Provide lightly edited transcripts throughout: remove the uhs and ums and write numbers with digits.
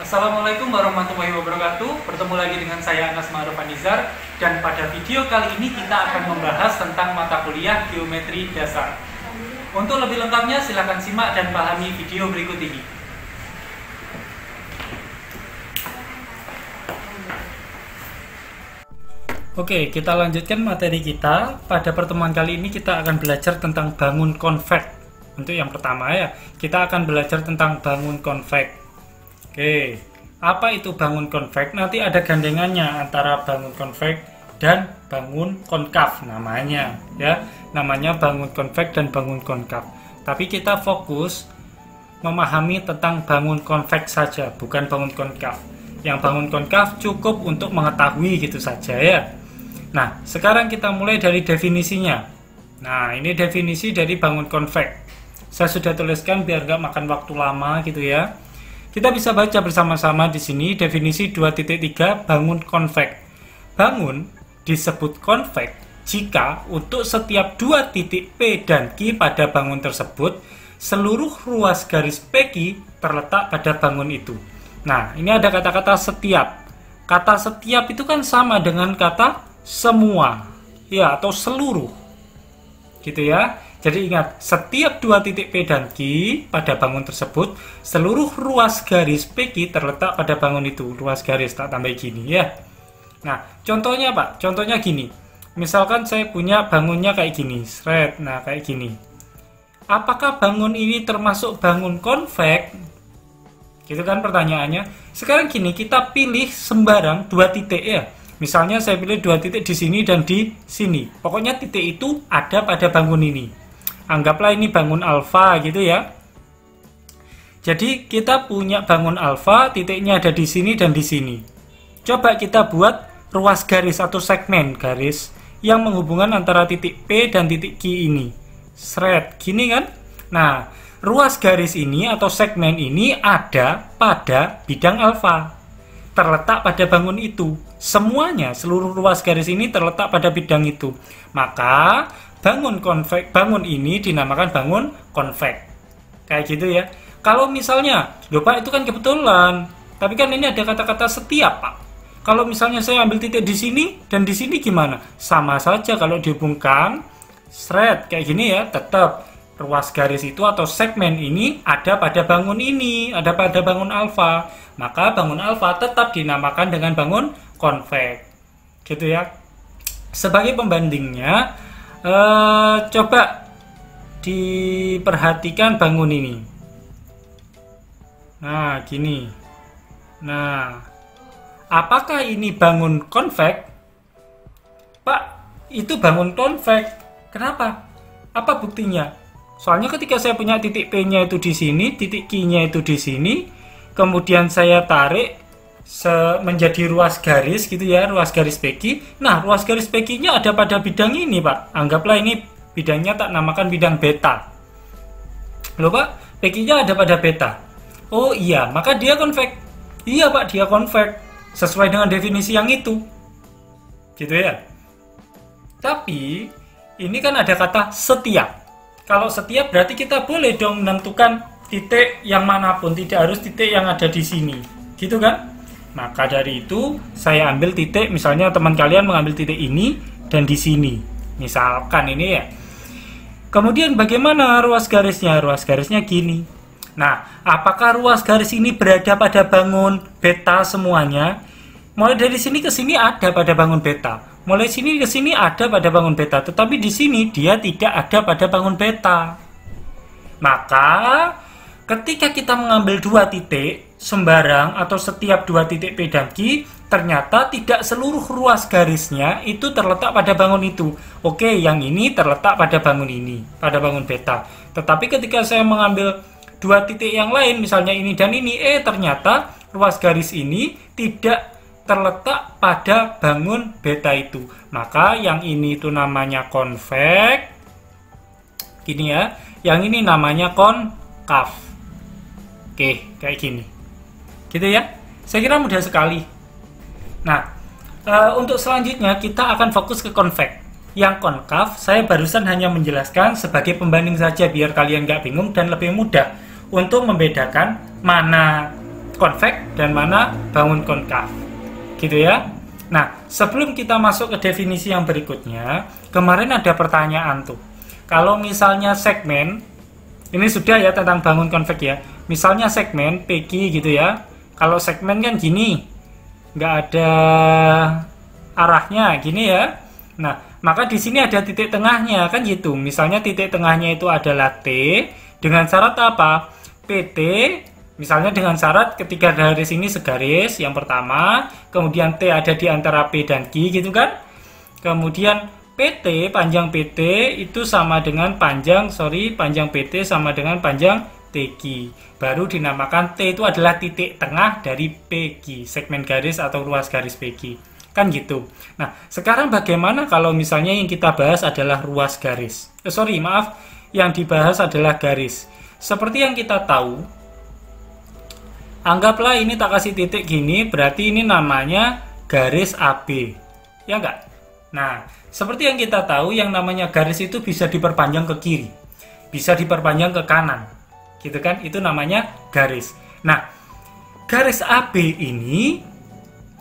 Assalamualaikum warahmatullahi wabarakatuh. Bertemu lagi dengan saya Anas Ma'ruf Anizar. Dan pada video kali ini kita akan membahas tentang mata kuliah geometri dasar. Untuk lebih lengkapnya silakan simak dan pahami video berikut ini. Oke, kita lanjutkan materi kita. Pada pertemuan kali ini kita akan belajar tentang bangun konveks. Untuk yang pertama ya, kita akan belajar tentang bangun konveks. Oke, apa itu bangun konveks? Nanti ada gandengannya antara bangun konveks dan bangun konkav namanya ya. Namanya bangun konveks dan bangun konkav. Tapi kita fokus memahami tentang bangun konveks saja, bukan bangun konkav. Yang bangun konkav cukup untuk mengetahui gitu saja ya. Nah, sekarang kita mulai dari definisinya. Nah, ini definisi dari bangun konveks. Saya sudah tuliskan biar nggak makan waktu lama gitu ya. Kita bisa baca bersama-sama di sini definisi 2.3 bangun konveks. Bangun disebut konveks jika untuk setiap dua titik P dan Q pada bangun tersebut, seluruh ruas garis PQ terletak pada bangun itu. Nah, ini ada kata-kata setiap. Kata setiap itu kan sama dengan kata semua, ya, atau seluruh. Gitu ya. Jadi ingat, setiap dua titik P dan Q pada bangun tersebut, seluruh ruas garis PQ terletak pada bangun itu. Ruas garis, tak tambah gini ya. Nah, contohnya Pak, contohnya gini. Misalkan saya punya bangunnya kayak gini, seret, nah kayak gini. Apakah bangun ini termasuk bangun konveks? Gitu kan pertanyaannya. Sekarang gini, kita pilih sembarang dua titik ya. Misalnya saya pilih dua titik di sini dan di sini. Pokoknya titik itu ada pada bangun ini. Anggaplah ini bangun alfa gitu ya. Jadi kita punya bangun alfa, titiknya ada di sini dan di sini. Coba kita buat ruas garis atau segmen garis yang menghubungkan antara titik P dan titik Q ini. Seret, gini kan? Nah, ruas garis ini atau segmen ini ada pada bidang alfa. Terletak pada bangun itu. Semuanya, seluruh ruas garis ini terletak pada bidang itu. Maka bangun ini dinamakan bangun konveks. Kayak gitu ya. Kalau misalnya, loh Pak, itu kan kebetulan. Tapi kan ini ada kata-kata setiap, Pak. Kalau misalnya saya ambil titik di sini dan di sini gimana? Sama saja kalau dihubungkan, seret kayak gini ya, tetap ruas garis itu atau segmen ini ada pada bangun ini, ada pada bangun alfa. Maka bangun alfa tetap dinamakan dengan bangun konveks. Gitu ya. Sebagai pembandingnya, coba diperhatikan bangun ini. Nah, gini. Nah, apakah ini bangun konveks? Pak, itu bangun konveks. Kenapa? Apa buktinya? Soalnya ketika saya punya titik P-nya itu di sini, titik Q-nya itu di sini, kemudian saya tarik menjadi ruas garis gitu ya, ruas garis PQ. Nah, ruas garis PQ-nya ada pada bidang ini, Pak. Anggaplah ini bidangnya tak namakan bidang beta. Loh, Pak, PQ-nya ada pada beta. Oh iya, maka dia konveks. Iya, Pak, dia konveks. Sesuai dengan definisi yang itu. Gitu ya. Tapi, ini kan ada kata setiap. Kalau setiap berarti kita boleh dong menentukan titik yang manapun. Tidak harus titik yang ada di sini. Gitu kan? Maka dari itu saya ambil titik, misalnya teman kalian mengambil titik ini dan di sini, misalkan ini ya. Kemudian bagaimana ruas garisnya? Ruas garisnya gini. Nah, apakah ruas garis ini berada pada bangun beta semuanya? Mulai dari sini ke sini ada pada bangun beta. Mulai sini ke sini ada pada bangun beta. Tetapi di sini dia tidak ada pada bangun beta. Maka ketika kita mengambil dua titik sembarang atau setiap dua titik P dan Q, ternyata tidak seluruh ruas garisnya itu terletak pada bangun itu. Oke, yang ini terletak pada bangun ini, pada bangun beta. Tetapi ketika saya mengambil dua titik yang lain, misalnya ini dan ini, ternyata ruas garis ini tidak terletak pada bangun beta itu. Maka yang ini itu namanya konveks. Gini ya, yang ini namanya konkav. Oke, kayak gini. Gitu ya. Saya kira mudah sekali. Nah, untuk selanjutnya kita akan fokus ke konveks. Yang konkav, saya barusan hanya menjelaskan sebagai pembanding saja biar kalian nggak bingung dan lebih mudah untuk membedakan mana konveks dan mana bangun konkav. Gitu ya. Nah, sebelum kita masuk ke definisi yang berikutnya, kemarin ada pertanyaan tuh. Kalau misalnya segmen, ini sudah ya tentang bangun konveks ya. Misalnya segmen PQ gitu ya. Kalau segmen kan gini, nggak ada arahnya gini ya. Nah, maka di sini ada titik tengahnya kan gitu. Misalnya titik tengahnya itu adalah T dengan syarat apa? PT, misalnya dengan syarat ketika garis ini segaris yang pertama, kemudian T ada di antara P dan Q gitu kan. Kemudian PT, panjang PT itu sama dengan panjang PT sama dengan panjang TQ. Baru dinamakan T itu adalah titik tengah dari PQ, segmen garis atau ruas garis PQ. Kan gitu. Nah, sekarang bagaimana kalau misalnya yang kita bahas adalah ruas garis? Yang dibahas adalah garis. Seperti yang kita tahu, anggaplah ini tak kasih titik gini, berarti ini namanya garis AB. Ya enggak? Nah, seperti yang kita tahu, yang namanya garis itu bisa diperpanjang ke kiri, bisa diperpanjang ke kanan. Gitu kan? Itu namanya garis. Nah, garis AB ini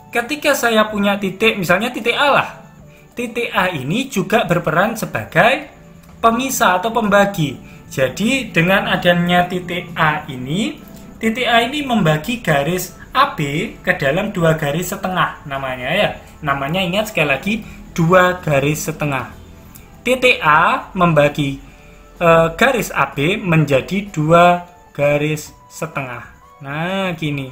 ketika saya punya titik, misalnya titik A lah. Titik A ini juga berperan sebagai pemisah atau pembagi. Jadi dengan adanya titik A ini membagi garis AB ke dalam dua garis setengah namanya ya. Namanya ingat sekali lagi dua garis setengah. Titik A membagi garis AB menjadi dua garis setengah. Nah gini.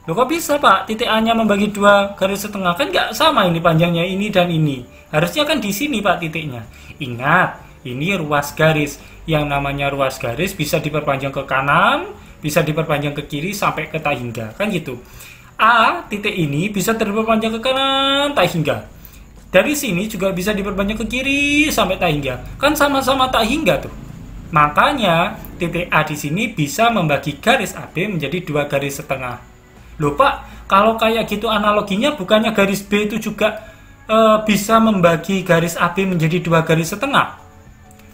Loh kok bisa Pak? Titik A-nya membagi dua garis setengah, kan nggak sama ini panjangnya ini dan ini. Harusnya kan di sini Pak titiknya. Ingat, ini ruas garis. Yang namanya ruas garis bisa diperpanjang ke kanan, bisa diperpanjang ke kiri sampai ke tak hingga. Kan gitu. A titik ini bisa diperpanjang ke kanan tak hingga. Dari sini juga bisa diperpanjang ke kiri sampai tak hingga. Kan sama-sama tak hingga tuh. Makanya titik A di sini bisa membagi garis AB menjadi dua garis setengah. Loh Pak, kalau kayak gitu analoginya bukannya garis B itu juga bisa membagi garis AB menjadi dua garis setengah?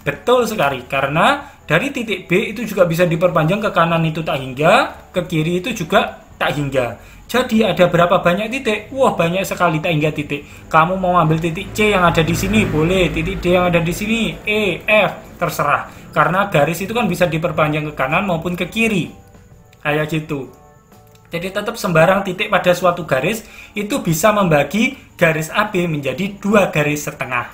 Betul sekali, karena dari titik B itu juga bisa diperpanjang ke kanan itu tak hingga, ke kiri itu juga tak hingga. Jadi ada berapa banyak titik? Wah, banyak sekali tak hingga titik. Kamu mau ambil titik C yang ada di sini, boleh. Titik D yang ada di sini, E, F, terserah. Karena garis itu kan bisa diperpanjang ke kanan maupun ke kiri. Kayak gitu. Jadi tetap sembarang titik pada suatu garis itu bisa membagi garis AB menjadi dua garis setengah.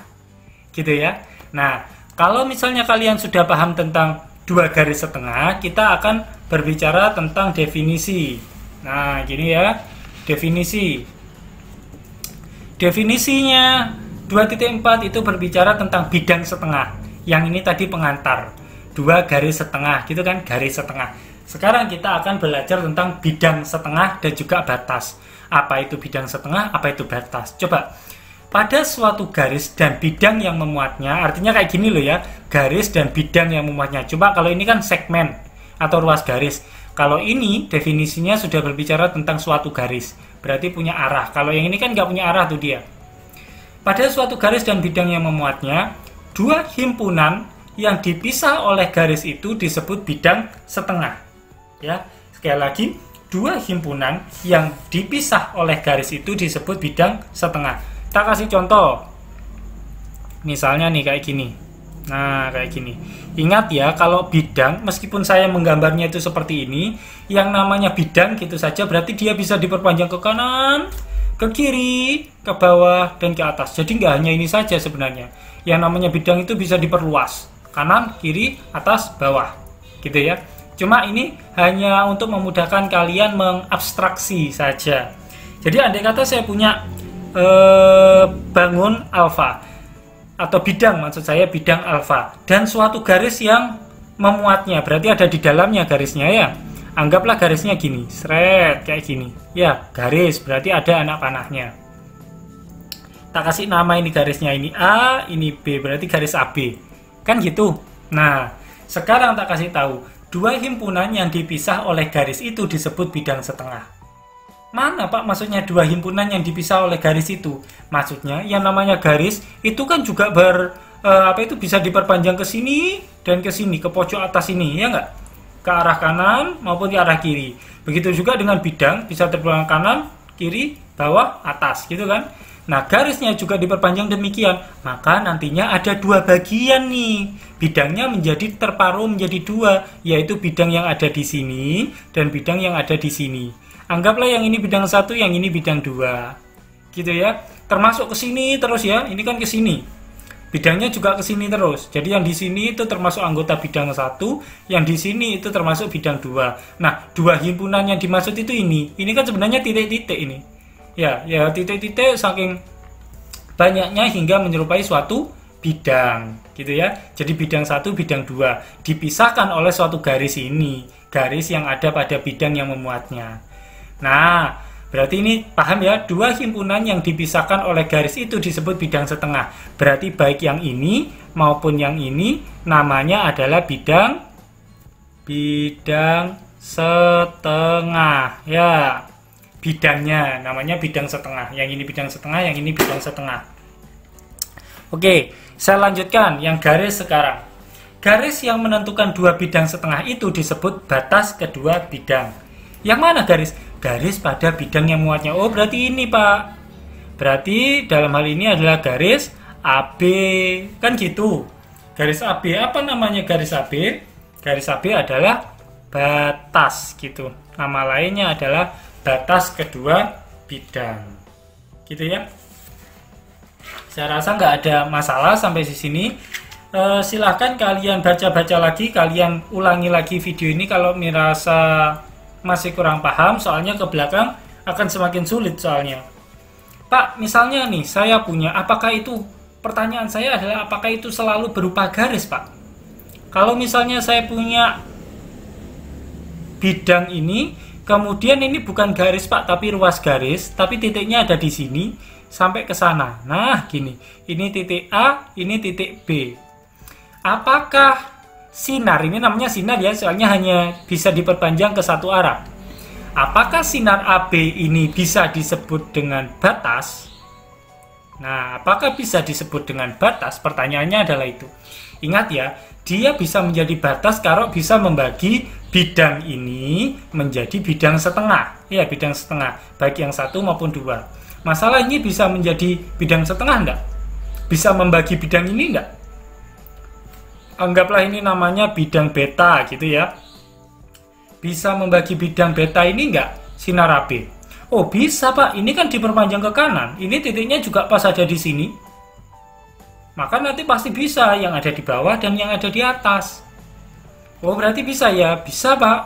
Gitu ya. Nah, kalau misalnya kalian sudah paham tentang dua garis setengah, kita akan berbicara tentang definisi. Nah, gini ya, definisi. Definisinya 2.4 itu berbicara tentang bidang setengah. Yang ini tadi pengantar. Dua garis setengah, gitu kan, garis setengah. Sekarang kita akan belajar tentang bidang setengah dan juga batas. Apa itu bidang setengah, apa itu batas? Coba, pada suatu garis dan bidang yang memuatnya, artinya kayak gini loh ya, garis dan bidang yang memuatnya. Coba kalau ini kan segmen atau ruas garis. Kalau ini definisinya sudah berbicara tentang suatu garis, berarti punya arah. Kalau yang ini kan nggak punya arah tuh dia. Pada suatu garis dan bidang yang memuatnya, dua himpunan yang dipisah oleh garis itu disebut bidang setengah. Ya, sekali lagi, dua himpunan yang dipisah oleh garis itu disebut bidang setengah. Kita kasih contoh. Misalnya nih kayak gini. Nah, kayak gini. Ingat ya, kalau bidang, meskipun saya menggambarnya itu seperti ini, yang namanya bidang gitu saja, berarti dia bisa diperpanjang ke kanan, ke kiri, ke bawah, dan ke atas. Jadi nggak hanya ini saja sebenarnya. Yang namanya bidang itu bisa diperluas. Kanan, kiri, atas, bawah. Gitu ya. Cuma ini hanya untuk memudahkan kalian mengabstraksi saja. Jadi andai kata saya punya bangun alfa atau bidang, maksud saya bidang alfa, dan suatu garis yang memuatnya, berarti ada di dalamnya garisnya ya. Anggaplah garisnya gini, seret kayak gini. Ya, garis berarti ada anak panahnya. Tak kasih nama ini garisnya, ini A, ini B, berarti garis AB. Kan gitu. Nah, sekarang tak kasih tahu, dua himpunan yang dipisah oleh garis itu disebut bidang setengah. Mana Pak maksudnya dua himpunan yang dipisah oleh garis itu? Maksudnya yang namanya garis itu kan juga bisa diperpanjang ke sini dan ke sini, ke pojok atas ini, ya enggak? ke arah kanan maupun ke arah kiri. Begitu juga dengan bidang, bisa terbang kanan, kiri, bawah, atas, gitu kan. Nah, garisnya juga diperpanjang demikian. Maka nantinya ada dua bagian nih. Bidangnya menjadi terparuh menjadi dua, yaitu bidang yang ada di sini dan bidang yang ada di sini. Anggaplah yang ini bidang 1, yang ini bidang 2. Gitu ya. Termasuk ke sini terus ya. Ini kan ke sini. Bidangnya juga ke sini terus. Jadi yang di sini itu termasuk anggota bidang 1, yang di sini itu termasuk bidang 2. Nah, dua himpunan yang dimaksud itu ini. Ini kan sebenarnya titik-titik ini. Ya titik-titik saking banyaknya hingga menyerupai suatu bidang, gitu ya. Jadi bidang 1, bidang 2 dipisahkan oleh suatu garis ini, garis yang ada pada bidang yang memuatnya. Nah, berarti ini paham ya, dua himpunan yang dipisahkan oleh garis itu disebut bidang setengah. Berarti baik yang ini maupun yang ini namanya adalah bidang setengah ya. Bidangnya namanya bidang setengah. Yang ini bidang setengah, yang ini bidang setengah. Oke, saya lanjutkan yang garis sekarang. Garis yang menentukan dua bidang setengah itu disebut batas kedua bidang. Yang mana garis? Garis pada bidang yang muatnya. Oh, berarti ini, Pak. Berarti dalam hal ini adalah garis AB. Kan gitu. Garis AB, apa namanya garis AB? Garis AB adalah batas gitu. Nama lainnya adalah batas kedua bidang, gitu ya. Saya rasa nggak ada masalah sampai di sini. Silahkan kalian baca-baca lagi, kalian ulangi lagi video ini kalau merasa masih kurang paham, soalnya ke belakang akan semakin sulit soalnya. Pak, misalnya nih, saya punya, pertanyaan saya adalah apakah itu selalu berupa garis, Pak? Kalau misalnya saya punya bidang ini, kemudian ini bukan garis, Pak, tapi ruas garis, tapi titiknya ada di sini sampai ke sana. Nah, gini. Ini titik A, ini titik B. Apakah sinar, ini namanya sinar ya, soalnya hanya bisa diperpanjang ke satu arah. Apakah sinar AB ini bisa disebut dengan batas? Nah, apakah bisa disebut dengan batas? Pertanyaannya adalah itu. Ingat ya, dia bisa menjadi batas kalau bisa membagi bidang ini menjadi bidang setengah. Ya, bidang setengah, baik yang 1 maupun 2. Masalah ini bisa menjadi bidang setengah enggak? Bisa membagi bidang ini enggak? Anggaplah ini namanya bidang beta gitu ya. Bisa membagi bidang beta ini enggak? Sinar AB. Oh, bisa, Pak. Ini kan diperpanjang ke kanan. Ini titiknya juga pas ada di sini. Maka nanti pasti bisa yang ada di bawah dan yang ada di atas. Oh, berarti bisa ya? Bisa, Pak.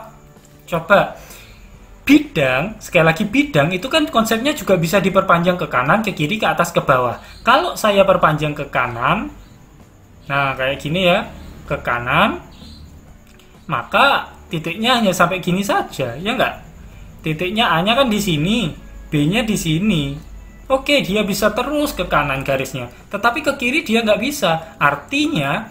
Coba. Bidang, sekali lagi bidang itu kan konsepnya juga bisa diperpanjang ke kanan, ke kiri, ke atas, ke bawah. Kalau saya perpanjang ke kanan, nah kayak gini ya, ke kanan, maka titiknya hanya sampai gini saja, ya enggak? Titiknya A-nya kan di sini, B-nya di sini. Oke, dia bisa terus ke kanan garisnya, tetapi ke kiri dia nggak bisa. Artinya,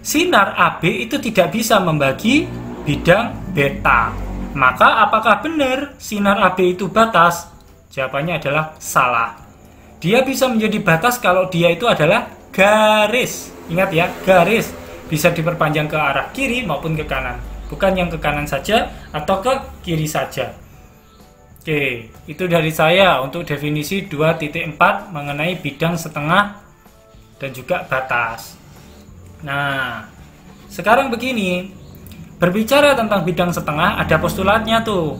sinar AB itu tidak bisa membagi bidang beta. Maka apakah benar sinar AB itu batas? Jawabannya adalah salah. Dia bisa menjadi batas kalau dia itu adalah garis. Ingat ya, garis bisa diperpanjang ke arah kiri maupun ke kanan. Bukan yang ke kanan saja atau ke kiri saja. Oke, itu dari saya untuk definisi 2.4 mengenai bidang setengah dan juga batas. Nah, sekarang begini, berbicara tentang bidang setengah ada postulatnya tuh.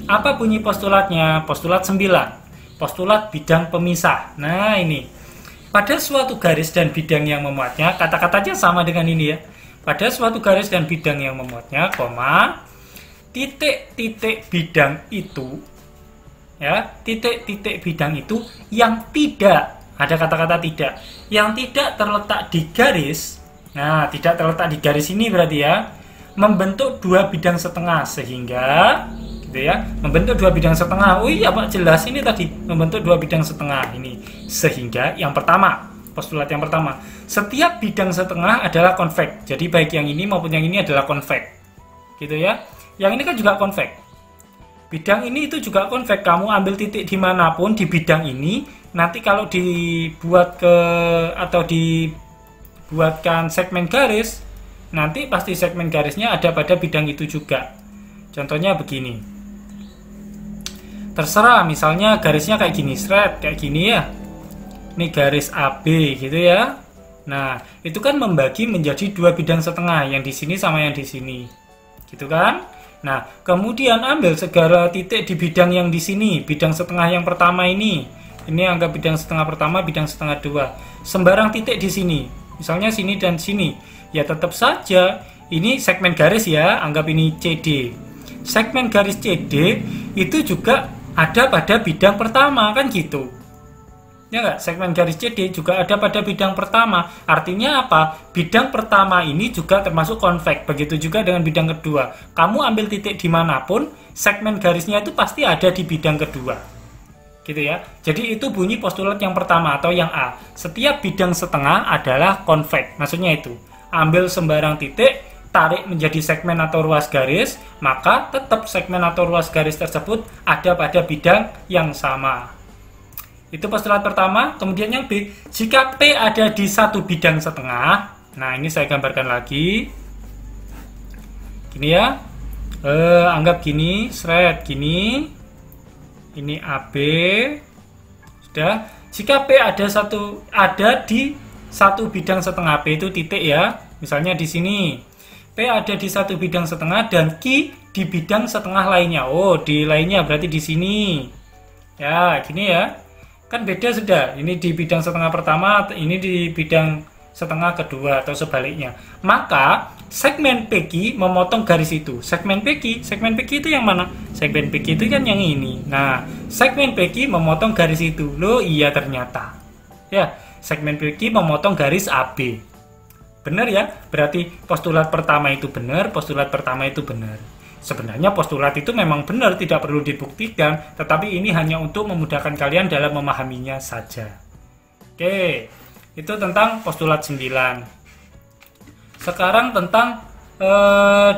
Apa bunyi postulatnya? Postulat 9. Postulat bidang pemisah. Nah, ini. Pada suatu garis dan bidang yang memuatnya, kata-katanya sama dengan ini ya. Pada suatu garis dan bidang yang memuatnya, titik-titik bidang itu, ya, titik-titik bidang itu yang tidak, ada kata-kata tidak, yang tidak terletak di garis. Nah, tidak terletak di garis ini berarti ya, membentuk dua bidang setengah, sehingga gitu ya, membentuk dua bidang setengah. Oh iya, Pak, jelas ini tadi membentuk dua bidang setengah ini. Sehingga yang pertama, postulat yang pertama, setiap bidang setengah adalah konveks. Jadi baik yang ini maupun yang ini adalah konveks. Gitu ya. Yang ini kan juga konveks. Bidang ini itu juga konveks. Kamu ambil titik dimanapun di bidang ini, nanti kalau dibuat atau dibuatkan segmen garis, nanti pasti segmen garisnya ada pada bidang itu juga. Contohnya begini. Terserah, misalnya garisnya kayak gini, seret, kayak gini ya. Ini garis AB gitu ya. Nah, itu kan membagi menjadi 2 bidang setengah, yang di sini sama yang di sini. Gitu kan? Nah, kemudian ambil segala titik di bidang yang di sini, bidang setengah yang pertama ini. Ini anggap bidang setengah pertama, bidang setengah 2. Sembarang titik di sini. Misalnya sini dan sini. Ya tetap saja ini segmen garis ya, anggap ini CD. Segmen garis CD itu juga ada pada bidang pertama, kan gitu. Ya enggak? Segmen garis CD juga ada pada bidang pertama. Artinya apa? Bidang pertama ini juga termasuk konveks. Begitu juga dengan bidang kedua. Kamu ambil titik dimanapun, segmen garisnya itu pasti ada di bidang kedua. Gitu ya. Jadi itu bunyi postulat yang pertama atau yang A. Setiap bidang setengah adalah konveks. Maksudnya itu. Ambil sembarang titik, tarik menjadi segmen atau ruas garis, maka tetap segmen atau ruas garis tersebut ada pada bidang yang sama. Itu postulat pertama. Kemudian yang B, jika P ada di satu bidang setengah. Nah, ini saya gambarkan lagi. Gini ya. Anggap gini, seret gini. Ini AB. Sudah. Jika P ada di satu bidang setengah, P itu titik ya. Misalnya di sini. P ada di satu bidang setengah dan Q di bidang setengah lainnya. Oh, di lainnya berarti di sini. Ya, gini ya. Kan beda sudah, ini di bidang setengah pertama, ini di bidang setengah kedua atau sebaliknya. Maka segmen PQ memotong garis itu. Segmen PQ itu yang mana? Segmen PQ itu kan yang ini. Nah, segmen PQ memotong garis itu. Loh, iya ternyata. Ya, segmen PQ memotong garis AB. Benar ya? Berarti postulat pertama itu benar, postulat pertama itu benar. Sebenarnya postulat itu memang benar, tidak perlu dibuktikan, tetapi ini hanya untuk memudahkan kalian dalam memahaminya saja. Oke, itu tentang postulat 9. Sekarang tentang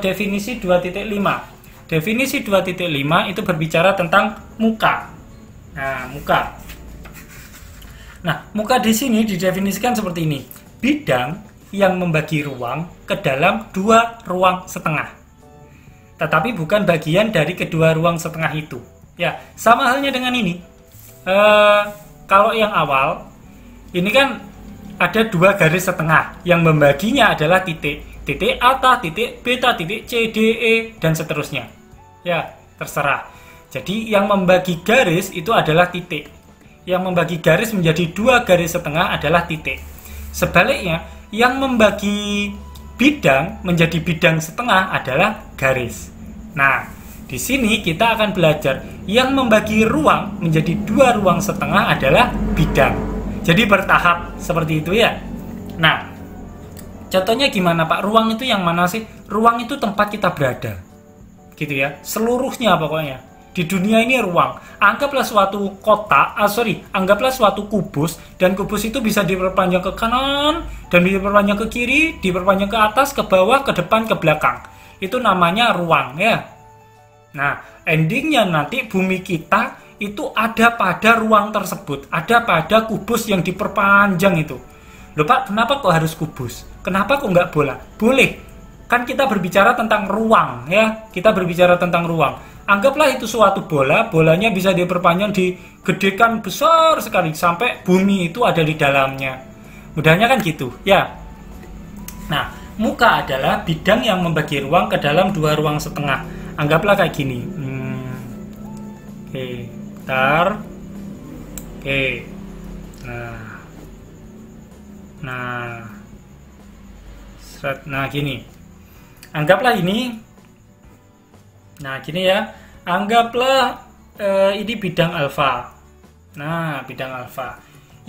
definisi 2.5. Definisi 2.5 itu berbicara tentang muka. Nah, muka. Nah, muka di sini didefinisikan seperti ini. Bidang yang membagi ruang ke dalam 2 ruang setengah. Tetapi bukan bagian dari kedua ruang setengah itu. Ya, sama halnya dengan ini. Kalau yang awal, ini kan ada 2 garis setengah. Yang membaginya adalah titik. Titik A, titik beta, titik C, D, E, dan seterusnya. Ya, terserah. Jadi yang membagi garis itu adalah titik. Yang membagi garis menjadi 2 garis setengah adalah titik. Sebaliknya, yang membagi bidang menjadi bidang setengah adalah garis. Nah, di sini kita akan belajar yang membagi ruang menjadi 2 ruang setengah adalah bidang. Jadi bertahap seperti itu ya. Nah, contohnya gimana Pak? Ruang itu yang mana sih? Ruang itu tempat kita berada. Gitu ya. Seluruhnya pokoknya. Di dunia ini ruang. Anggaplah suatu kotak, anggaplah suatu kubus, dan kubus itu bisa diperpanjang ke kanan, dan diperpanjang ke kiri, diperpanjang ke atas, ke bawah, ke depan, ke belakang. Itu namanya ruang ya. Nah, endingnya nanti bumi kita itu ada pada ruang tersebut, ada pada kubus yang diperpanjang itu. Loh Pak, kenapa kok harus kubus? Kenapa kok nggak bola? Boleh. Kan kita berbicara tentang ruang ya. Kita berbicara tentang ruang. Anggaplah itu suatu bola, bolanya bisa diperpanjang, digedekan besar sekali sampai bumi itu ada di dalamnya. Mudahnya kan gitu, ya. Nah, muka adalah bidang yang membagi ruang ke dalam 2 ruang setengah. Anggaplah kayak gini. Oke, bentar. Oke. Nah, gini. Anggaplah ini. Nah, gini ya. Anggaplah ini bidang alfa. Nah, bidang alfa.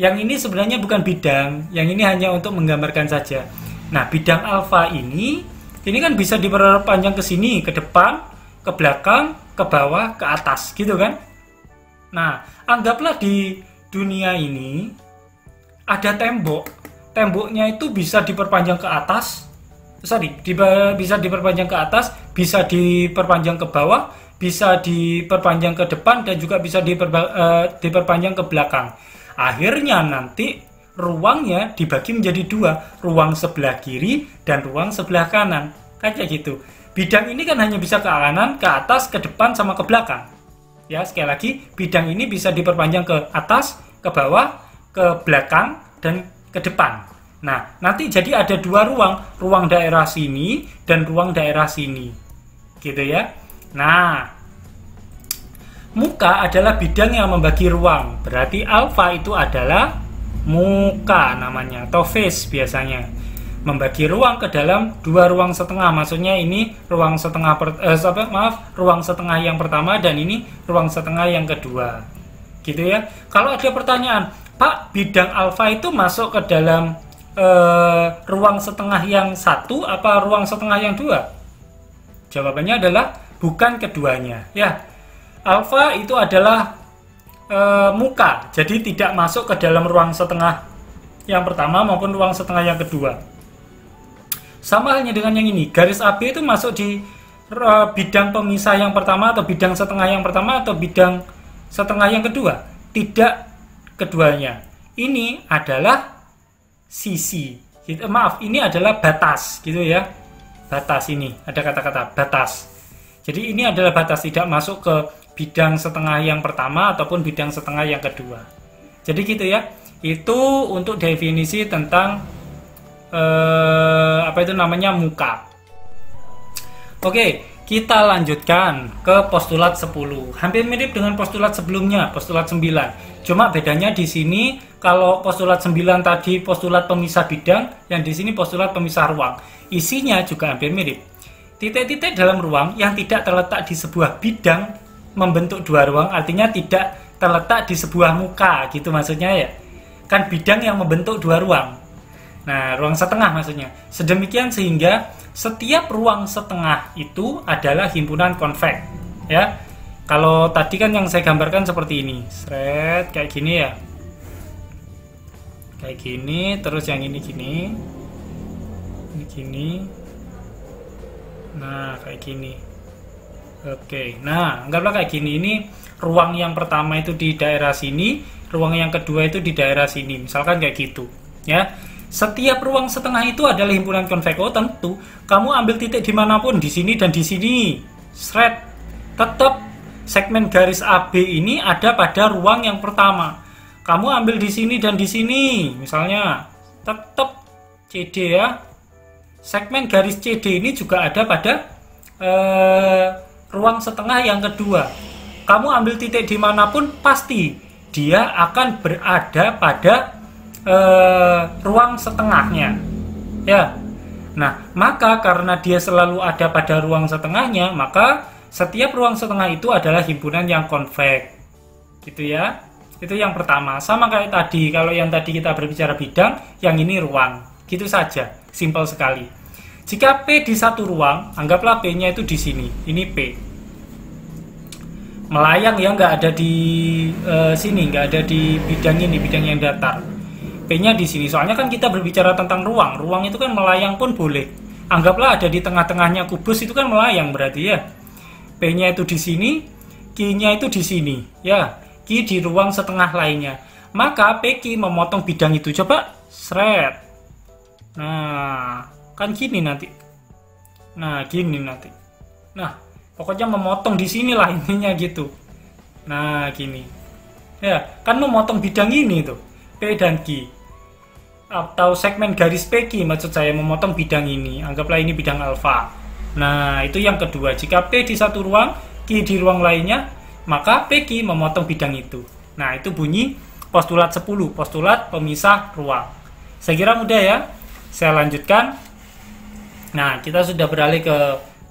Yang ini sebenarnya bukan bidang, yang ini hanya untuk menggambarkan saja. Nah, bidang alfa ini kan bisa diperpanjang ke sini, ke depan, ke belakang, ke bawah, ke atas, gitu kan? Nah, anggaplah di dunia ini ada tembok. Temboknya itu bisa diperpanjang ke atas. Bisa diperpanjang ke atas, bisa diperpanjang ke bawah, bisa diperpanjang ke depan, dan juga bisa diperpanjang ke belakang. Akhirnya nanti ruangnya dibagi menjadi dua, ruang sebelah kiri dan ruang sebelah kanan. Kayak gitu. Bidang ini kan hanya bisa ke kanan, ke atas, ke depan, sama ke belakang. Ya, sekali lagi, bidang ini bisa diperpanjang ke atas, ke bawah, ke belakang, dan ke depan. Nah, nanti jadi ada dua ruang, ruang daerah sini dan ruang daerah sini. Gitu ya. Nah, muka adalah bidang yang membagi ruang. Berarti alfa itu adalah muka namanya, atau face biasanya. Membagi ruang ke dalam dua ruang setengah. Maksudnya ini ruang setengah ruang setengah yang pertama dan ini ruang setengah yang kedua. Gitu ya. Kalau ada pertanyaan, Pak, bidang alfa itu masuk ke dalam ruang setengah yang satu apa ruang setengah yang dua? Jawabannya adalah bukan keduanya. Ya, alfa itu adalah muka, jadi tidak masuk ke dalam ruang setengah yang pertama maupun ruang setengah yang kedua. Sama halnya dengan yang ini, garis AB itu masuk di bidang pemisah yang pertama atau bidang setengah yang pertama atau bidang setengah yang kedua. Tidak keduanya. Ini adalah sisi. Maaf, ini adalah batas, gitu ya. Batas ini, ada kata-kata batas. Jadi ini adalah batas, tidak masuk ke bidang setengah yang pertama ataupun bidang setengah yang kedua. Jadi gitu ya. Itu untuk definisi tentang apa itu namanya muka. Oke, kita lanjutkan ke postulat 10. Hampir mirip dengan postulat sebelumnya, postulat 9. Cuma bedanya di sini kalau postulat 9 tadi postulat pemisah bidang, yang di sini postulat pemisah ruang. Isinya juga hampir mirip. Titik-titik dalam ruang yang tidak terletak di sebuah bidang membentuk dua ruang, artinya tidak terletak di sebuah muka, gitu maksudnya ya. Kan bidang yang membentuk dua ruang. Nah, ruang setengah maksudnya. Sedemikian sehingga setiap ruang setengah itu adalah himpunan konveks, ya. Kalau tadi kan yang saya gambarkan seperti ini, seret kayak gini ya. Kayak gini, terus yang ini gini. Ini gini. Nah, kayak gini. Oke, nah anggaplah kayak gini. Ini ruang yang pertama itu di daerah sini, ruang yang kedua itu di daerah sini. Misalkan kayak gitu, ya. Setiap ruang setengah itu adalah himpunan konveks. Oh, tentu kamu ambil titik dimanapun, di sini dan di sini, shred, tetap segmen garis AB ini ada pada ruang yang pertama. Kamu ambil di sini dan di sini, misalnya, tetap CD ya. Segmen garis CD ini juga ada pada ruang setengah yang kedua. Kamu ambil titik dimanapun, pasti dia akan berada pada ruang setengahnya, ya. Nah, maka karena dia selalu ada pada ruang setengahnya, maka setiap ruang setengah itu adalah himpunan yang konveks, gitu ya. Itu yang pertama. Sama kayak tadi, kalau yang tadi kita berbicara bidang, yang ini ruang, gitu saja, simpel sekali. Jika P di satu ruang, anggaplah P-nya itu di sini. Ini P. Melayang ya, nggak ada di sini, nggak ada di bidang ini, bidang yang datar. P-nya di sini. Soalnya kan kita berbicara tentang ruang. Ruang itu kan melayang pun boleh. Anggaplah ada di tengah-tengahnya kubus, itu kan melayang berarti ya. P-nya itu di sini, Q-nya itu di sini. Ya, Q di ruang setengah lainnya. Maka PQ memotong bidang itu. Coba, shred. Nah, kan gini nanti. Nah, gini nanti. Nah, pokoknya memotong di sinilah intinya gitu. Nah, gini. Ya, kan memotong bidang ini tuh. P dan Q. Atau segmen garis PQ, maksud saya memotong bidang ini. Anggaplah ini bidang alfa. Nah, itu yang kedua. Jika P di satu ruang, Q di ruang lainnya, maka PQ memotong bidang itu. Nah, itu bunyi postulat 10, postulat pemisah ruang. Saya kira mudah ya. Saya lanjutkan. Nah, kita sudah beralih ke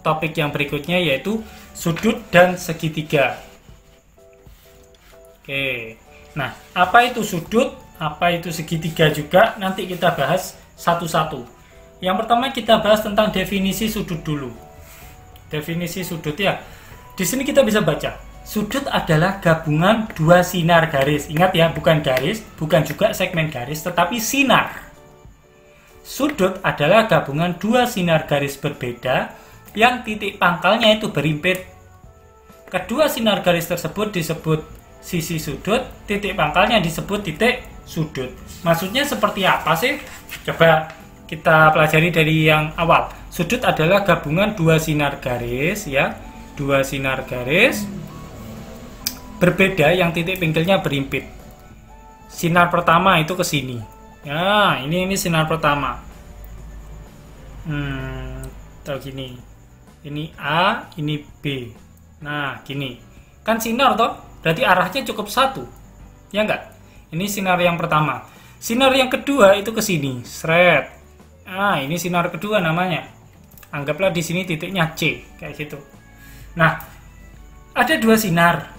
topik yang berikutnya, yaitu sudut dan segitiga. Oke. Nah, apa itu sudut? Apa itu segitiga juga? Nanti kita bahas satu-satu. Yang pertama kita bahas tentang definisi sudut dulu. Definisi sudut ya. Di sini kita bisa baca. Sudut adalah gabungan dua sinar garis. Ingat ya, bukan garis, bukan juga segmen garis, tetapi sinar. Sudut adalah gabungan dua sinar garis berbeda yang titik pangkalnya itu berimpit. Kedua sinar garis tersebut disebut sisi sudut, titik pangkalnya disebut titik sudut. Maksudnya seperti apa sih? Coba kita pelajari dari yang awal. Sudut adalah gabungan dua sinar garis ya. Dua sinar garis berbeda yang titik pinggirnya berimpit. Sinar pertama itu ke sini. Ya, ini sinar pertama. Tahu gini. Ini A, ini B. Nah, gini. Kan sinar toh? Berarti arahnya cukup satu. Ya enggak? Ini sinar yang pertama. Sinar yang kedua itu ke sini. Sret. Nah, ini sinar kedua namanya. Anggaplah di sini titiknya C, kayak gitu. Nah, ada dua sinar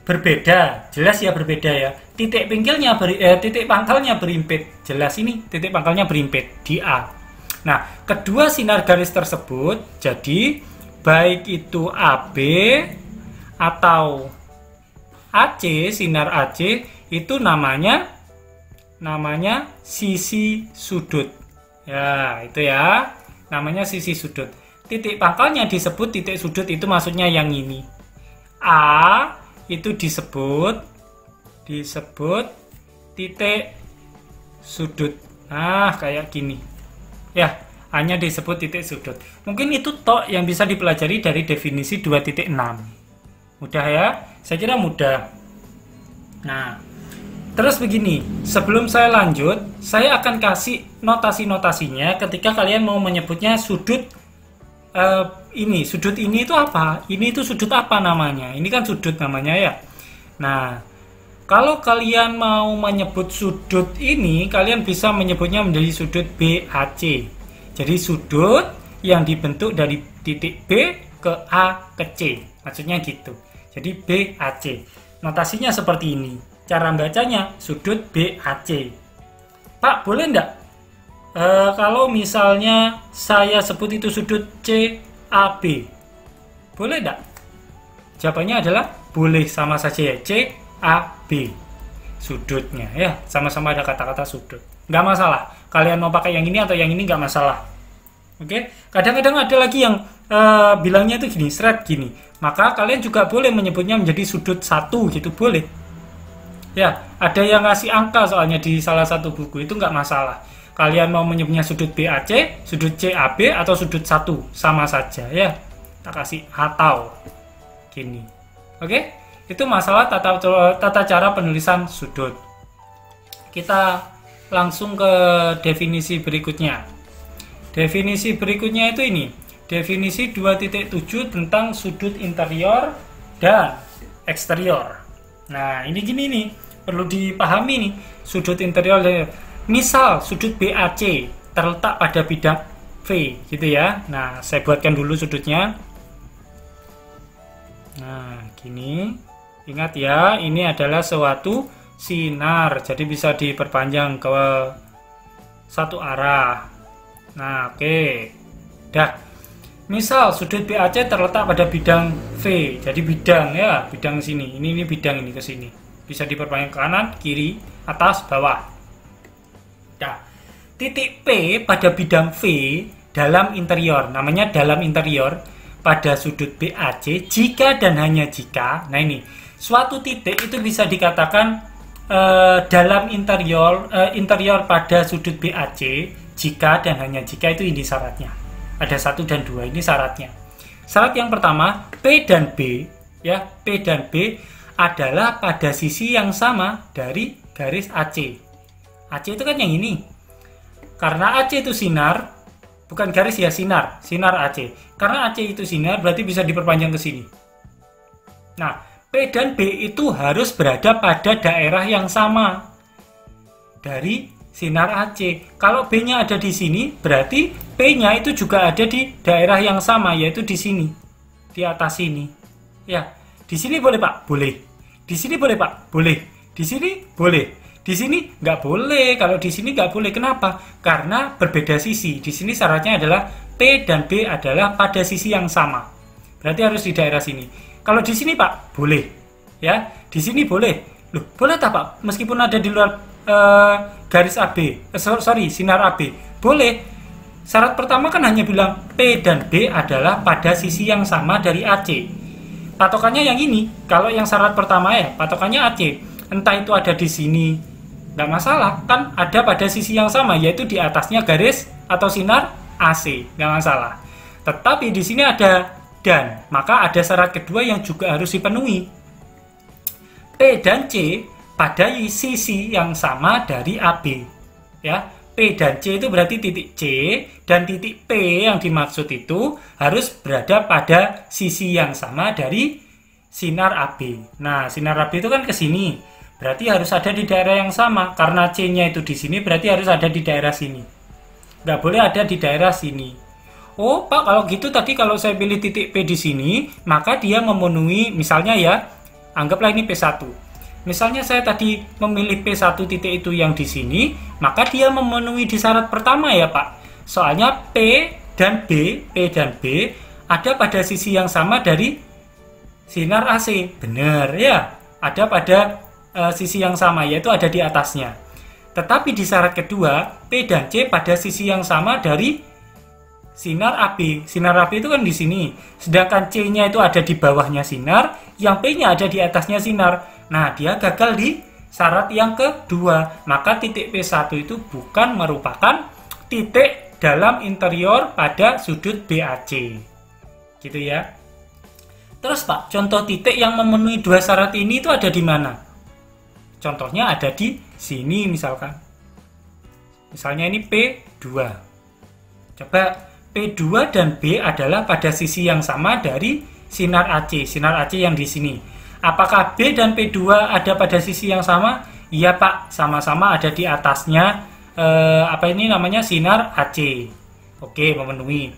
berbeda, jelas ya berbeda ya. Titik pinggirnya titik pangkalnya berimpit. Jelas ini titik pangkalnya berimpit di A. Nah, kedua sinar garis tersebut jadi baik itu AB atau AC, sinar AC itu namanya sisi sudut. Ya, itu ya. Namanya sisi sudut. Titik pangkalnya disebut titik sudut, itu maksudnya yang ini. A itu disebut titik sudut. Nah, kayak gini. Ya, hanya disebut titik sudut. Mungkin itu tok yang bisa dipelajari dari definisi 2.6. Mudah ya? Saya kira mudah. Nah, terus begini, sebelum saya lanjut, saya akan kasih notasi-notasinya ketika kalian mau menyebutnya sudut ini. Sudut ini itu apa? Ini itu sudut apa namanya? Ini kan sudut namanya ya. Nah, kalau kalian mau menyebut sudut ini, kalian bisa menyebutnya menjadi sudut BAC. Jadi sudut yang dibentuk dari titik B ke A ke C. Maksudnya gitu. Jadi BAC. Notasinya seperti ini. Cara bacanya sudut BAC. Pak, boleh enggak? Kalau misalnya saya sebut itu sudut CAB, boleh enggak? Jawabannya adalah boleh, sama saja ya. CAB sudutnya ya. Sama-sama ada kata-kata sudut. Nggak masalah. Kalian mau pakai yang ini atau yang ini nggak masalah. Oke? Kadang-kadang ada lagi yang bilangnya itu gini, seret gini. Maka kalian juga boleh menyebutnya menjadi sudut 1 gitu, boleh. Ya, ada yang ngasih angka soalnya di salah satu buku, itu nggak masalah. Kalian mau menyebutnya sudut BAC, sudut CAB, atau sudut 1, sama saja ya. Kita kasih atau gini. Oke? Itu masalah tata cara penulisan sudut. Kita langsung ke definisi berikutnya. Definisi berikutnya itu ini. Definisi 2.7 tentang sudut interior dan eksterior. Nah, ini gini nih. Perlu dipahami nih, sudut interior. Misal sudut BAC terletak pada bidang V gitu ya. Nah, saya buatkan dulu sudutnya. Nah, gini. Ingat ya, ini adalah suatu sinar. Jadi bisa diperpanjang ke satu arah. Nah, oke. Dah. Misal sudut BAC terletak pada bidang V. Jadi bidang ya, bidang sini. Ini bidang ini ke sini. Bisa diperpanjang ke kanan, kiri, atas, bawah. Nah, titik P pada bidang V dalam interior, namanya dalam interior pada sudut BAC jika dan hanya jika. Nah, ini suatu titik itu bisa dikatakan dalam interior pada sudut BAC jika dan hanya jika. Itu ini syaratnya. Ada 1 dan 2, ini syaratnya. Syarat yang pertama, P dan B ya, P dan B adalah pada sisi yang sama dari garis AC. AC itu kan yang ini. Karena AC itu sinar, bukan garis ya, sinar AC. Karena AC itu sinar, berarti bisa diperpanjang ke sini. Nah, P dan B itu harus berada pada daerah yang sama dari sinar AC. Kalau B-nya ada di sini, berarti P-nya itu juga ada di daerah yang sama, yaitu di sini, di atas sini. Ya, di sini boleh Pak? Boleh. Di sini boleh Pak? Boleh. Di sini boleh. Di sini nggak boleh. Kalau di sini nggak boleh, kenapa? Karena berbeda sisi. Di sini syaratnya adalah P dan B adalah pada sisi yang sama. Berarti harus di daerah sini. Kalau di sini Pak, boleh. Ya, di sini boleh. Loh, boleh tak Pak? Meskipun ada di luar garis AB, sinar AB, boleh. Syarat pertama kan hanya bilang P dan B adalah pada sisi yang sama dari AC. Patokannya yang ini. Kalau yang syarat pertama ya, patokannya AC. Entah itu ada di sini Nggak masalah, kan ada pada sisi yang sama, yaitu di atasnya garis atau sinar AC, nggak masalah. Tetapi di sini ada dan, maka ada syarat kedua yang juga harus dipenuhi. P dan C pada sisi yang sama dari AB. Ya, P dan C itu berarti titik C, dan titik P yang dimaksud itu harus berada pada sisi yang sama dari sinar AB. Nah, sinar AB itu kan ke sini. Berarti harus ada di daerah yang sama. Karena C-nya itu di sini, berarti harus ada di daerah sini. Nggak boleh ada di daerah sini. Oh, Pak, kalau gitu tadi kalau saya pilih titik P di sini, maka dia memenuhi, misalnya ya, anggaplah ini P1. Misalnya saya tadi memilih P1 titik itu yang di sini, maka dia memenuhi di syarat pertama ya, Pak. Soalnya P dan B ada pada sisi yang sama dari sinar AC. Benar ya, ada pada sisi yang sama, yaitu ada di atasnya. Tetapi di syarat kedua, P dan C pada sisi yang sama dari sinar AB. Sinar AB itu kan di sini, sedangkan C-nya itu ada di bawahnya sinar, yang P-nya ada di atasnya sinar. Nah, dia gagal di syarat yang kedua. Maka titik P1 itu bukan merupakan titik dalam interior pada sudut BAC. Gitu ya. Terus Pak, contoh titik yang memenuhi dua syarat ini itu ada di mana? Contohnya ada di sini misalkan. Misalnya ini P2. Coba P2 dan B adalah pada sisi yang sama dari sinar AC. Sinar AC yang di sini. Apakah B dan P2 ada pada sisi yang sama? Iya Pak, sama-sama ada di atasnya sinar AC. Oke, memenuhi.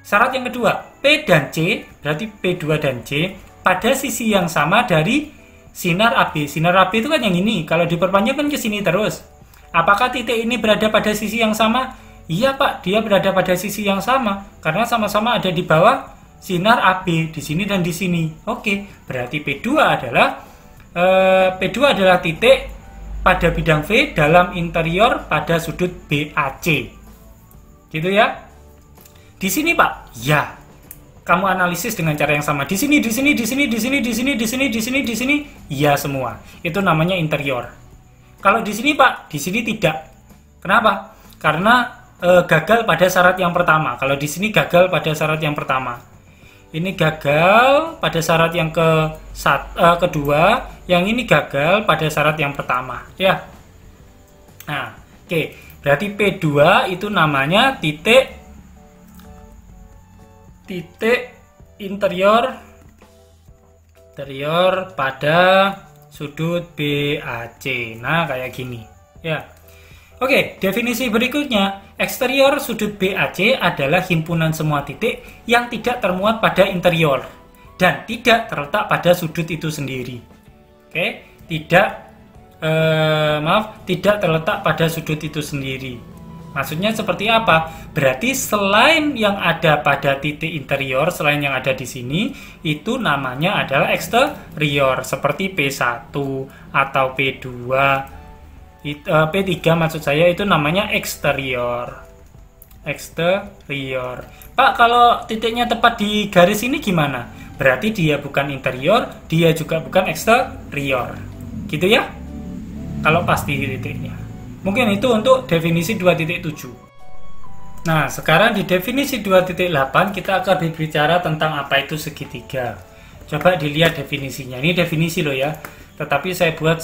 Syarat yang kedua, P dan C, berarti P2 dan C pada sisi yang sama dari sinar AB. Sinar AB itu kan yang ini. Kalau diperpanjang kan ke sini terus. Apakah titik ini berada pada sisi yang sama? Iya Pak, dia berada pada sisi yang sama karena sama-sama ada di bawah sinar AB di sini dan di sini. Oke, berarti P2 adalah titik pada bidang V dalam interior pada sudut BAC. Gitu ya. Di sini Pak, ya. Kamu analisis dengan cara yang sama. Di sini, di sini, di sini, di sini, di sini, di sini, di sini, di sini, ya semua. Itu namanya interior. Kalau di sini Pak, di sini tidak. Kenapa? Karena gagal pada syarat yang pertama. Kalau di sini gagal pada syarat yang pertama. Ini gagal pada syarat yang kedua. Yang ini gagal pada syarat yang pertama. Ya. Nah, oke. Berarti P2 itu namanya titik interior pada sudut BAC. Nah, kayak gini. Ya. Oke, definisi berikutnya. Eksterior sudut BAC adalah himpunan semua titik yang tidak termuat pada interior dan tidak terletak pada sudut itu sendiri. Oke, tidak terletak pada sudut itu sendiri. Maksudnya seperti apa? Berarti selain yang ada pada titik interior, selain yang ada di sini, itu namanya adalah eksterior. Seperti P1 atau P2, P3 maksud saya itu namanya eksterior. Eksterior. Pak, kalau titiknya tepat di garis ini gimana? Berarti dia bukan interior, dia juga bukan eksterior. Gitu ya? Kalau pasti titiknya. Mungkin itu untuk definisi 2.7. Nah, sekarang di definisi 2.8 kita akan berbicara tentang apa itu segitiga. Coba dilihat definisinya. Ini definisi loh ya. Tetapi saya buat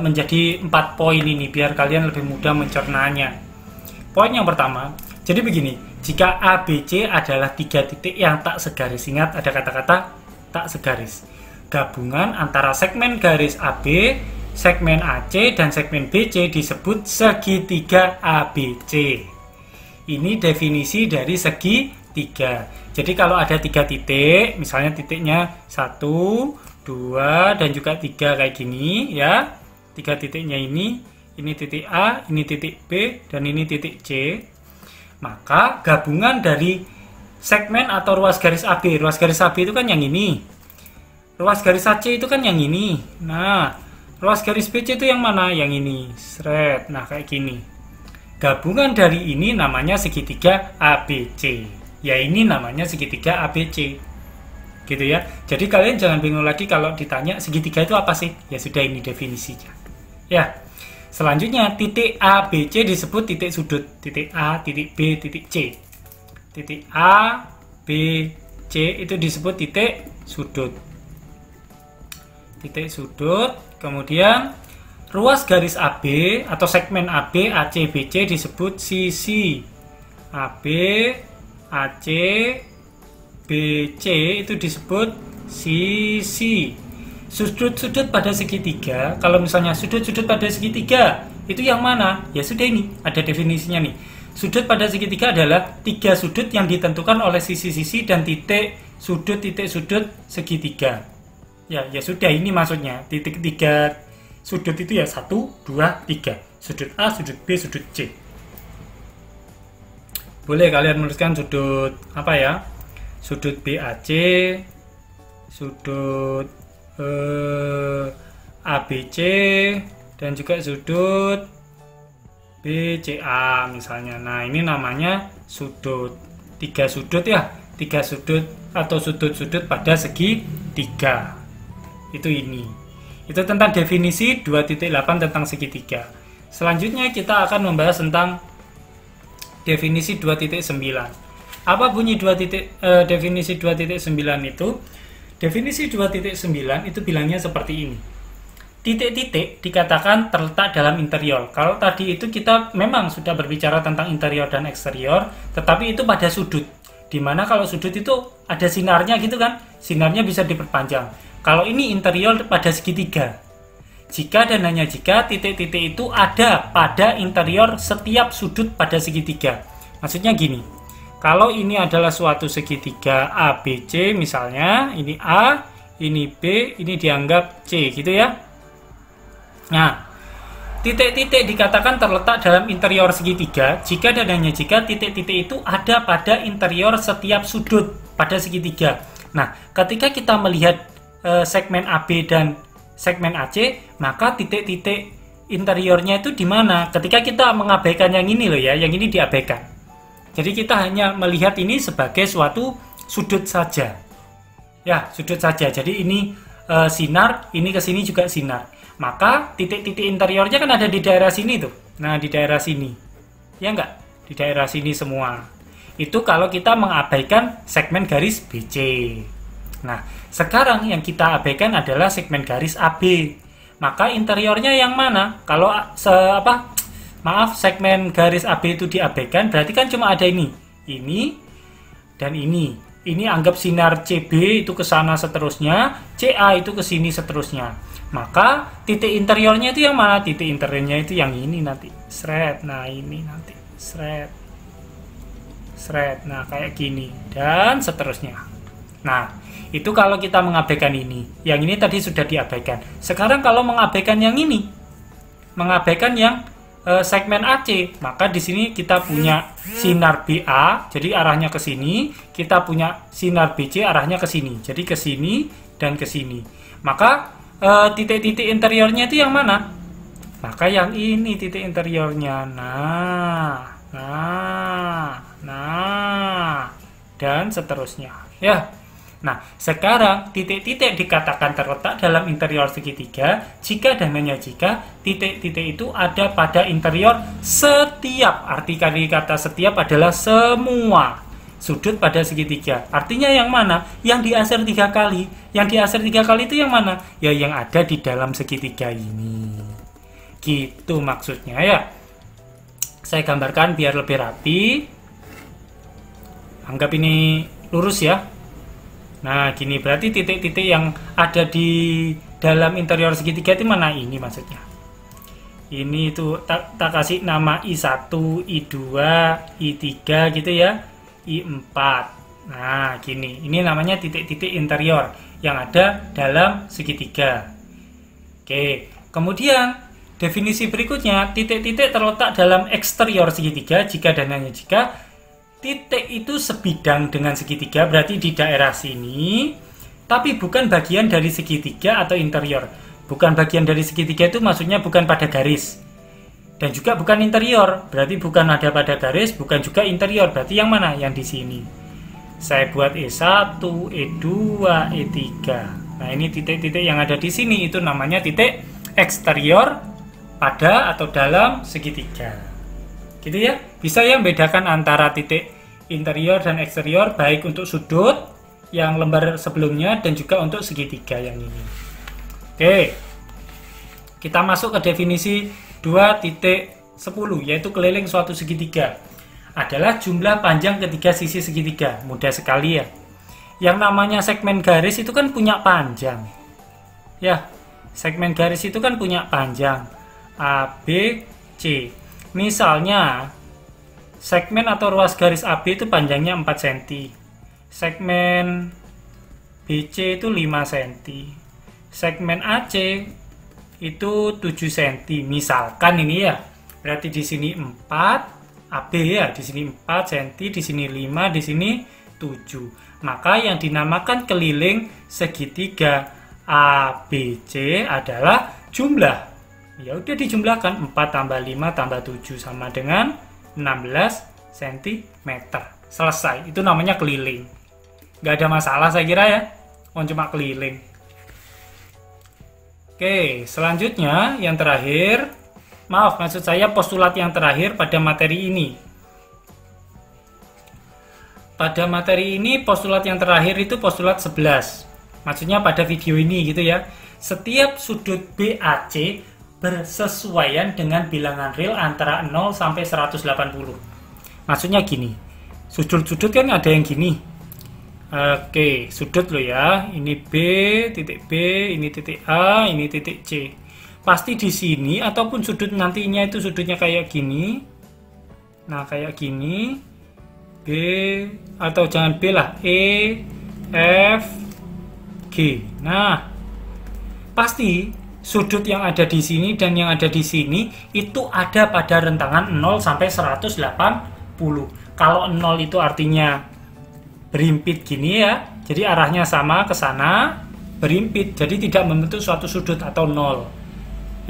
menjadi 4 poin ini biar kalian lebih mudah mencernanya. Poin yang pertama, jadi begini. Jika ABC adalah 3 titik yang tak segaris. Ingat ada kata-kata tak segaris. Gabungan antara segmen garis AB, segmen AC dan segmen BC disebut segitiga ABC. Ini definisi dari segitiga. Jadi kalau ada 3 titik, misalnya titiknya 1, 2 dan juga 3 kayak gini ya. 3 titiknya ini titik A, ini titik B dan ini titik C. Maka gabungan dari segmen atau ruas garis AB. Ruas garis AB itu kan yang ini. Ruas garis AC itu kan yang ini. Nah, ruas garis BC itu yang mana? Yang ini. Seret. Nah, kayak gini. Gabungan dari ini namanya segitiga ABC. Ya, ini namanya segitiga ABC. Gitu ya. Jadi kalian jangan bingung lagi kalau ditanya segitiga itu apa sih? Ya sudah, ini definisinya. Ya. Selanjutnya titik A, B, C disebut titik sudut. Titik A, titik B, titik C. Titik A, B, C itu disebut titik sudut. Titik sudut. Kemudian ruas garis AB atau segmen AB, AC, BC disebut sisi. AB, AC, BC itu disebut sisi. Sudut-sudut pada segitiga, kalau misalnya sudut-sudut pada segitiga itu yang mana? Ya sudah, ini ada definisinya nih. Sudut pada segitiga adalah tiga sudut yang ditentukan oleh sisi-sisi dan titik sudut segitiga. Ya sudah, ini maksudnya titik tiga sudut itu ya 1, 2, 3. Sudut A, sudut B, sudut C. Boleh kalian menuliskan sudut apa ya? Sudut BAC, sudut ABC, dan juga sudut BCA misalnya. Nah, ini namanya sudut. Tiga sudut ya, tiga sudut atau sudut-sudut pada segitiga. Itu ini. Itu tentang definisi 2.8 tentang segitiga. Selanjutnya kita akan membahas tentang definisi 2.9. Apa bunyi definisi 2.9 itu? Definisi 2.9 itu bilangnya seperti ini. Titik-titik dikatakan terletak dalam interior. Kalau tadi itu kita memang sudah berbicara tentang interior dan eksterior, tetapi itu pada sudut. Dimana kalau sudut itu ada sinarnya gitu kan, sinarnya bisa diperpanjang. Kalau ini interior pada segitiga. Jika dan hanya jika titik-titik itu ada pada interior setiap sudut pada segitiga. Maksudnya gini. Kalau ini adalah suatu segitiga ABC misalnya, ini A, ini B, ini dianggap C gitu ya. Nah, titik-titik dikatakan terletak dalam interior segitiga jika dan hanya jika titik-titik itu ada pada interior setiap sudut pada segitiga. Nah, ketika kita melihat segmen AB dan segmen AC, maka titik-titik interiornya itu di mana? Ketika kita mengabaikan yang ini loh ya, yang ini diabaikan. Jadi kita hanya melihat ini sebagai suatu sudut saja. Ya, sudut saja. Jadi ini sinar, ini ke sini juga sinar. Maka titik-titik interiornya kan ada di daerah sini tuh. Nah, di daerah sini. Ya enggak? Di daerah sini semua. Itu kalau kita mengabaikan segmen garis BC. Nah, sekarang yang kita abaikan adalah segmen garis AB. Maka interiornya yang mana? Kalau segmen garis AB itu diabaikan, berarti kan cuma ada ini dan ini. Ini anggap sinar CB itu ke sana seterusnya, CA itu ke sini seterusnya. Maka titik interiornya itu yang mana? Titik interiornya itu yang ini nanti. Sret. Nah, ini nanti. Sret. Nah, kayak gini dan seterusnya. Nah, itu kalau kita mengabaikan ini. Yang ini tadi sudah diabaikan. Sekarang kalau mengabaikan yang ini, mengabaikan yang segmen AC, maka di sini kita punya sinar BA, jadi arahnya ke sini. Kita punya sinar BC, arahnya ke sini. Jadi ke sini dan ke sini. Maka titik-titik interiornya itu yang mana? Maka yang ini titik interiornya. Nah, dan seterusnya. Ya. Nah, sekarang titik-titik dikatakan terletak dalam interior segitiga jika dan hanya jika titik-titik itu ada pada interior setiap. Arti dari kata setiap adalah semua sudut pada segitiga. Artinya yang mana? Yang diasir 3 kali. Yang diasir 3 kali itu yang mana? Ya, yang ada di dalam segitiga ini. Gitu maksudnya ya. Saya gambarkan biar lebih rapi. Anggap ini lurus ya. Nah, gini berarti titik-titik yang ada di dalam interior segitiga itu mana? Ini maksudnya. Ini itu tak kasih nama I1, I2, I3 gitu ya. I4. Nah, gini. Ini namanya titik-titik interior yang ada dalam segitiga. Oke. Kemudian definisi berikutnya, titik-titik terletak dalam eksterior segitiga jika dan hanya jika titik itu sebidang dengan segitiga, berarti di daerah sini, tapi bukan bagian dari segitiga atau interior. Bukan bagian dari segitiga itu maksudnya bukan pada garis. Dan juga bukan interior, berarti bukan ada pada garis, bukan juga interior. Berarti yang mana? Yang di sini. Saya buat E1, E2, E3. Nah, ini titik-titik yang ada di sini itu namanya titik eksterior pada atau dalam segitiga. Gitu ya. Bisa ya membedakan antara titik interior dan eksterior baik untuk sudut yang lembar sebelumnya dan juga untuk segitiga yang ini. Oke. Kita masuk ke definisi 2.10 yaitu keliling suatu segitiga adalah jumlah panjang ketiga sisi segitiga. Mudah sekali ya. Yang namanya segmen garis itu kan punya panjang. Ya, segmen garis itu kan punya panjang A, B, C. Misalnya, segmen atau ruas garis AB itu panjangnya 4 cm. Segmen BC itu 5 cm. Segmen AC itu 7 cm. Misalkan ini ya. Berarti di sini 4 AB ya, di sini 4 cm, di sini 5, di sini 7. Maka yang dinamakan keliling segitiga ABC adalah jumlah. Ya udah dijumlahkan 4 tambah 5 tambah 7 sama dengan 16 cm. Selesai. Itu namanya keliling. Nggak ada masalah saya kira ya. Cuma keliling. Oke, selanjutnya yang terakhir. Maaf, maksud saya postulat yang terakhir pada materi ini. Pada materi ini postulat yang terakhir itu postulat 11. Maksudnya pada video ini gitu ya. Setiap sudut BAC bersesuaian dengan bilangan real antara 0 sampai 180. Maksudnya gini. Sudut-sudut kan ada yang gini. Oke, sudut loh ya. Ini B, titik B, ini titik A, ini titik C. Pasti di sini ataupun sudut nantinya itu sudutnya kayak gini. Nah, kayak gini. B atau jangan B lah. E, F, G. Nah, pasti sudut yang ada di sini dan yang ada di sini itu ada pada rentangan 0 sampai 180. Kalau 0 itu artinya berimpit gini ya. Jadi arahnya sama ke sana, berimpit. Jadi tidak membentuk suatu sudut atau 0.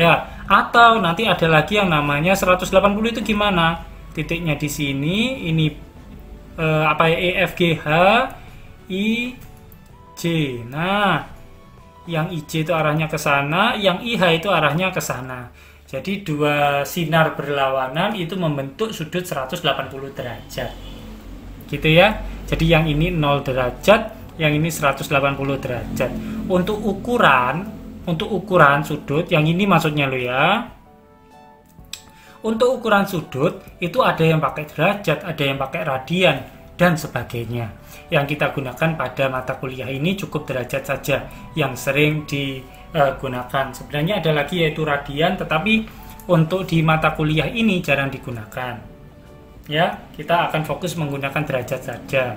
Ya, atau nanti ada lagi yang namanya 180 itu gimana? Titiknya di sini, ini E, F, G, H, I, J. Nah, yang IJ itu arahnya ke sana, yang IH itu arahnya ke sana. Jadi dua sinar berlawanan itu membentuk sudut 180 derajat. Gitu ya. Jadi yang ini 0 derajat, yang ini 180 derajat. Untuk ukuran sudut, yang ini maksudnya lo ya. Untuk ukuran sudut itu ada yang pakai derajat, ada yang pakai radian dan sebagainya. Yang kita gunakan pada mata kuliah ini cukup derajat saja yang sering digunakan. Sebenarnya ada lagi yaitu radian, tetapi untuk di mata kuliah ini jarang digunakan. Ya, kita akan fokus menggunakan derajat saja.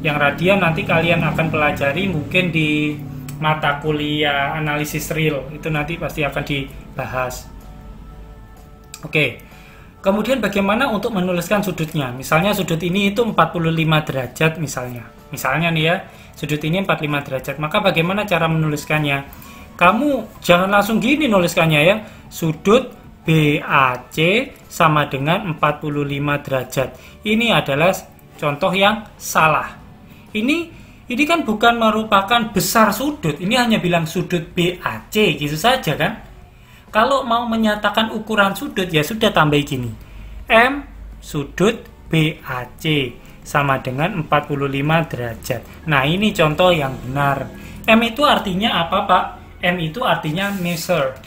Yang radian nanti kalian akan pelajari mungkin di mata kuliah analisis real. Itu nanti pasti akan dibahas. Oke. Kemudian bagaimana untuk menuliskan sudutnya? Misalnya sudut ini itu 45 derajat misalnya. Misalnya nih ya, sudut ini 45 derajat. Maka bagaimana cara menuliskannya? Kamu jangan langsung gini nuliskannya ya. Sudut BAC sama dengan 45 derajat. Ini adalah contoh yang salah. Ini kan bukan merupakan besar sudut. Ini hanya bilang sudut BAC gitu saja kan? Kalau mau menyatakan ukuran sudut ya sudah tambah gini. M sudut BAC sama dengan 45 derajat. Nah, ini contoh yang benar. M itu artinya apa, Pak? M itu artinya measure.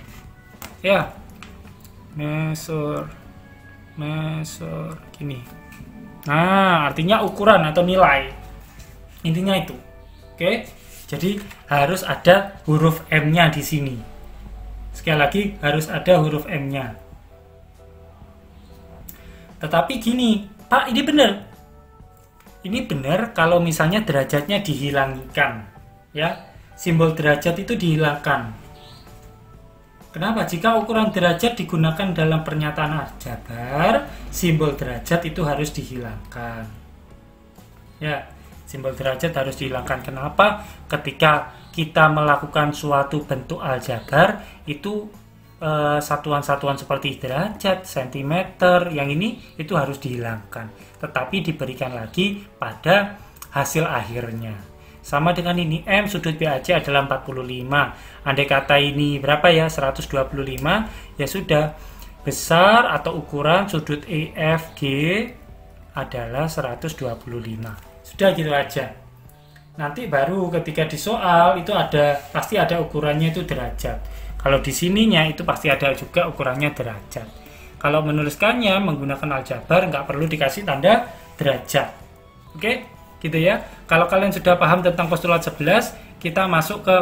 Ya. Measure gini. Nah, artinya ukuran atau nilai. Intinya itu. Oke. Jadi harus ada huruf M-nya di sini. Sekali lagi harus ada huruf M-nya. Tetapi gini, Pak, ini benar. Ini benar kalau misalnya derajatnya dihilangkan. Ya, simbol derajat itu dihilangkan. Kenapa? Jika ukuran derajat digunakan dalam pernyataan aljabar, simbol derajat itu harus dihilangkan. Ya, simbol derajat harus dihilangkan. Kenapa? Ketika kita melakukan suatu bentuk aljabar itu satuan-satuan seperti derajat, sentimeter, yang ini itu harus dihilangkan. Tetapi diberikan lagi pada hasil akhirnya. sama dengan ini. M sudut BAC adalah 45. Andai kata ini berapa ya? 125. Ya sudah, besar atau ukuran sudut EFG adalah 125. Sudah gitu aja. Nanti baru ketika di soal itu pasti ada ukurannya itu derajat. Kalau di sininya itu pasti ada juga ukurannya derajat. Kalau menuliskannya menggunakan aljabar nggak perlu dikasih tanda derajat. Oke, gitu ya. Kalau kalian sudah paham tentang postulat 11, kita masuk ke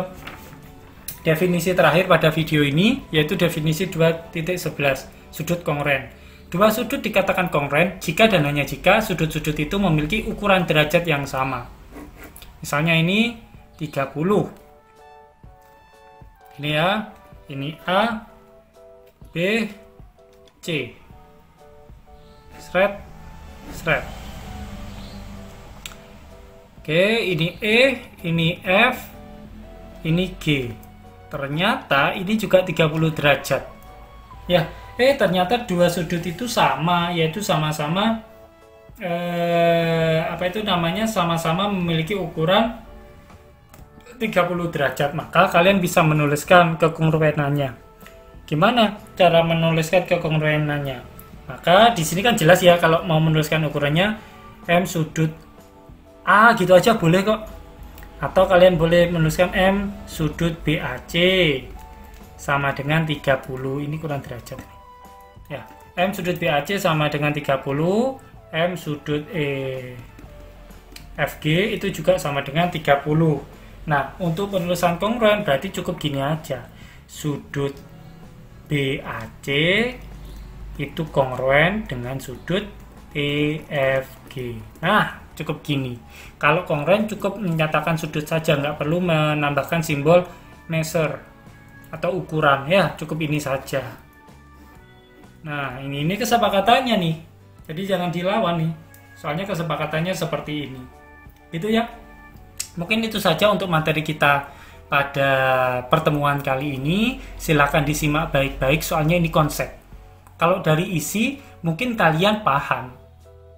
definisi terakhir pada video ini, yaitu definisi 2.11, sudut kongruent. Dua sudut dikatakan kongruent jika dan hanya jika sudut-sudut itu memiliki ukuran derajat yang sama. Misalnya ini 30. Ini ya, ini A, B, C. Seret, seret. Oke, ini E, ini F, ini G. Ternyata ini juga 30 derajat. Ya, ternyata dua sudut itu sama, yaitu sama-sama sama-sama memiliki ukuran 30 derajat. Maka kalian bisa menuliskan kekongruenannya. Gimana cara menuliskan kekongruenannya? Maka di sini kan jelas ya, kalau mau menuliskan ukurannya M sudut A gitu aja boleh kok. Atau kalian boleh menuliskan M sudut BAC sama dengan 30. Ini kurang derajat. Ya, M sudut BAC sama dengan 30. M sudut FG itu juga sama dengan 30. Nah, untuk penulisan kongruen berarti cukup gini aja. Sudut BAC itu kongruen dengan sudut EFG. Nah, cukup gini. Kalau kongruen cukup menyatakan sudut saja, nggak perlu menambahkan simbol measure atau ukuran. Ya, cukup ini saja. Nah, ini kesepakatannya nih. Jadi jangan dilawan nih, soalnya kesepakatannya seperti ini. Gitu ya. Mungkin itu saja untuk materi kita pada pertemuan kali ini. Silahkan disimak baik-baik, soalnya ini konsep. Kalau dari isi, mungkin kalian paham.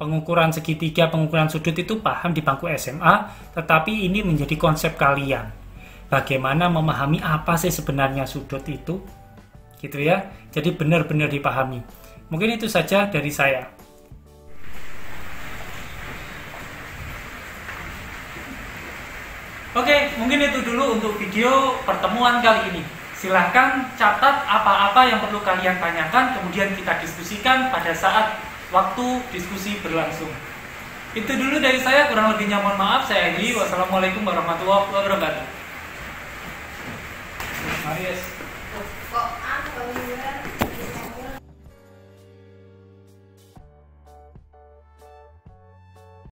Pengukuran segitiga, pengukuran sudut itu paham di bangku SMA, tetapi ini menjadi konsep kalian. Bagaimana memahami apa sih sebenarnya sudut itu? Gitu ya. Jadi benar-benar dipahami. Mungkin itu saja dari saya. Oke, mungkin itu dulu untuk video pertemuan kali ini. Silahkan catat apa-apa yang perlu kalian tanyakan, kemudian kita diskusikan pada saat waktu diskusi berlangsung. Itu dulu dari saya, kurang lebihnya mohon maaf. Saya Edi, wassalamualaikum warahmatullahi wabarakatuh. Mari,